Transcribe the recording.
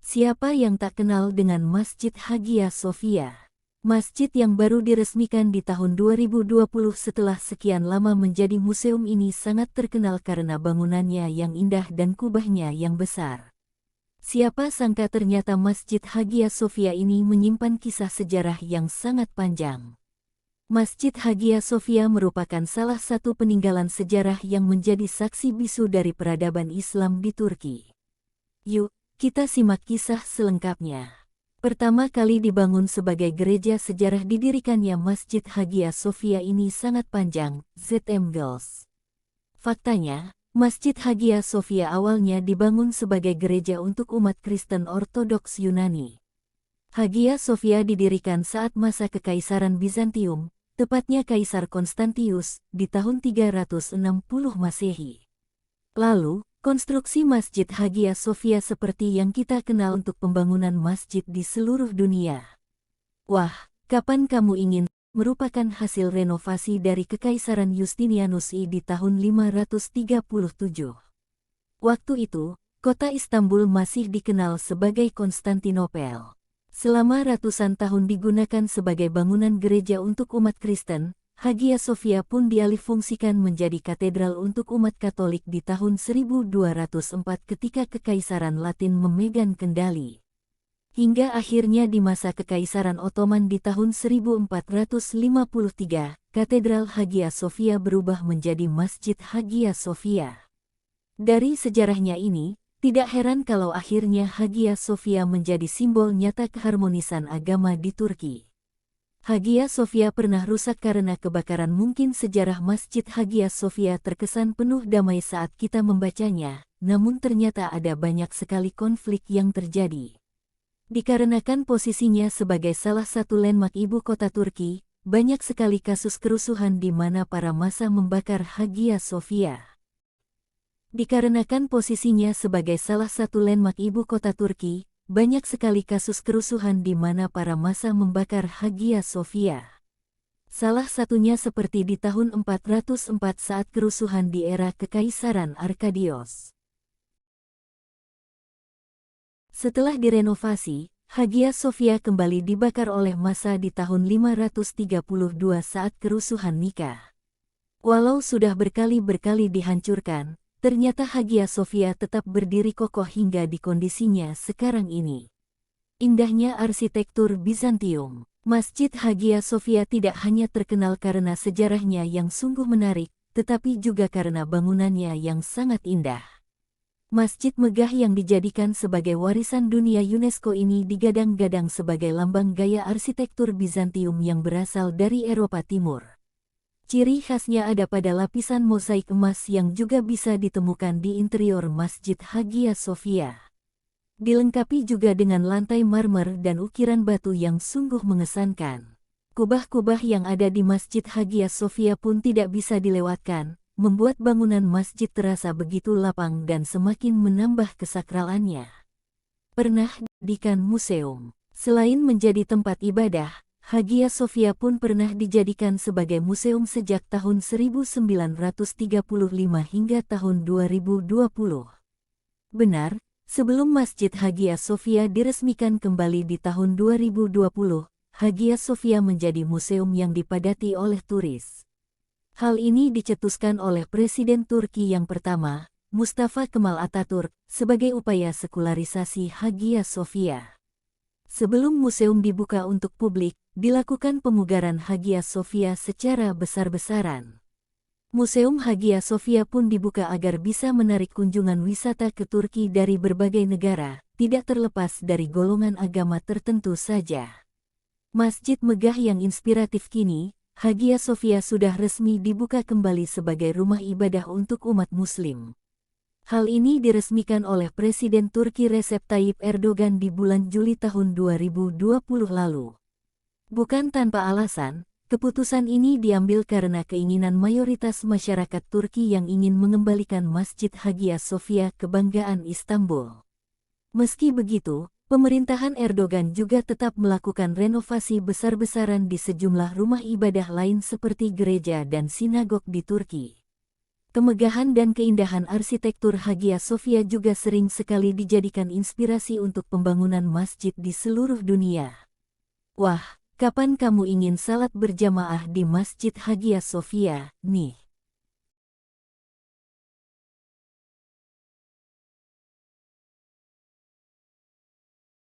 Siapa yang tak kenal dengan Masjid Hagia Sophia? Masjid yang baru diresmikan di tahun 2020 setelah sekian lama menjadi museum ini sangat terkenal karena bangunannya yang indah dan kubahnya yang besar. Siapa sangka ternyata Masjid Hagia Sophia ini menyimpan kisah sejarah yang sangat panjang. Masjid Hagia Sophia merupakan salah satu peninggalan sejarah yang menjadi saksi bisu dari peradaban Islam di Turki. Yuk, kita simak kisah selengkapnya. Pertama kali dibangun sebagai gereja, sejarah didirikannya Masjid Hagia Sophia ini sangat panjang, ZM Girls. Faktanya, Masjid Hagia Sophia awalnya dibangun sebagai gereja untuk umat Kristen Ortodoks Yunani. Hagia Sophia didirikan saat masa Kekaisaran Bizantium, tepatnya Kaisar Konstantius, di tahun 360 Masehi. Lalu, konstruksi Masjid Hagia Sophia seperti yang kita kenal untuk pembangunan masjid di seluruh dunia. Wah, kapan kamu ingin merupakan hasil renovasi dari Kekaisaran Justinianus I di tahun 537. Waktu itu, kota Istanbul masih dikenal sebagai Konstantinopel. Selama ratusan tahun digunakan sebagai bangunan gereja untuk umat Kristen, Hagia Sophia pun dialihfungsikan menjadi katedral untuk umat Katolik di tahun 1204 ketika Kekaisaran Latin memegang kendali. Hingga akhirnya di masa Kekaisaran Ottoman di tahun 1453, Katedral Hagia Sophia berubah menjadi Masjid Hagia Sophia. Dari sejarahnya ini, tidak heran kalau akhirnya Hagia Sophia menjadi simbol nyata keharmonisan agama di Turki. Hagia Sophia pernah rusak karena kebakaran. Mungkin sejarah Masjid Hagia Sophia terkesan penuh damai saat kita membacanya, namun ternyata ada banyak sekali konflik yang terjadi. Dikarenakan posisinya sebagai salah satu landmark ibu kota Turki, banyak sekali kasus kerusuhan di mana para massa membakar Hagia Sophia. Dikarenakan posisinya sebagai salah satu landmark ibu kota Turki, banyak sekali kasus kerusuhan di mana para massa membakar Hagia Sophia. Salah satunya seperti di tahun 404 saat kerusuhan di era Kekaisaran Arkadios. Setelah direnovasi, Hagia Sophia kembali dibakar oleh massa di tahun 532 saat kerusuhan Nika. Walau sudah berkali-kali dihancurkan, ternyata Hagia Sophia tetap berdiri kokoh hingga di kondisinya sekarang ini. Indahnya arsitektur Bizantium. Masjid Hagia Sophia tidak hanya terkenal karena sejarahnya yang sungguh menarik, tetapi juga karena bangunannya yang sangat indah. Masjid megah yang dijadikan sebagai warisan dunia UNESCO ini digadang-gadang sebagai lambang gaya arsitektur Bizantium yang berasal dari Eropa Timur. Ciri khasnya ada pada lapisan mozaik emas yang juga bisa ditemukan di interior Masjid Hagia Sophia. Dilengkapi juga dengan lantai marmer dan ukiran batu yang sungguh mengesankan. Kubah-kubah yang ada di Masjid Hagia Sophia pun tidak bisa dilewatkan, membuat bangunan masjid terasa begitu lapang dan semakin menambah kesakralannya. Pernah dijadikan museum. Selain menjadi tempat ibadah, Hagia Sophia pun pernah dijadikan sebagai museum sejak tahun 1935 hingga tahun 2020. Benar, sebelum Masjid Hagia Sophia diresmikan kembali di tahun 2020, Hagia Sophia menjadi museum yang dipadati oleh turis. Hal ini dicetuskan oleh Presiden Turki yang pertama, Mustafa Kemal Atatürk, sebagai upaya sekularisasi Hagia Sophia. Sebelum museum dibuka untuk publik, dilakukan pemugaran Hagia Sophia secara besar-besaran. Museum Hagia Sophia pun dibuka agar bisa menarik kunjungan wisata ke Turki dari berbagai negara, tidak terlepas dari golongan agama tertentu saja. Masjid megah yang inspiratif kini, Hagia Sophia sudah resmi dibuka kembali sebagai rumah ibadah untuk umat Muslim. Hal ini diresmikan oleh Presiden Turki Recep Tayyip Erdogan di bulan Juli tahun 2020 lalu. Bukan tanpa alasan, keputusan ini diambil karena keinginan mayoritas masyarakat Turki yang ingin mengembalikan Masjid Hagia Sophia kebanggaan Istanbul. Meski begitu, pemerintahan Erdogan juga tetap melakukan renovasi besar-besaran di sejumlah rumah ibadah lain seperti gereja dan sinagog di Turki. Kemegahan dan keindahan arsitektur Hagia Sophia juga sering sekali dijadikan inspirasi untuk pembangunan masjid di seluruh dunia. Wah, kapan kamu ingin salat berjamaah di Masjid Hagia Sophia, nih?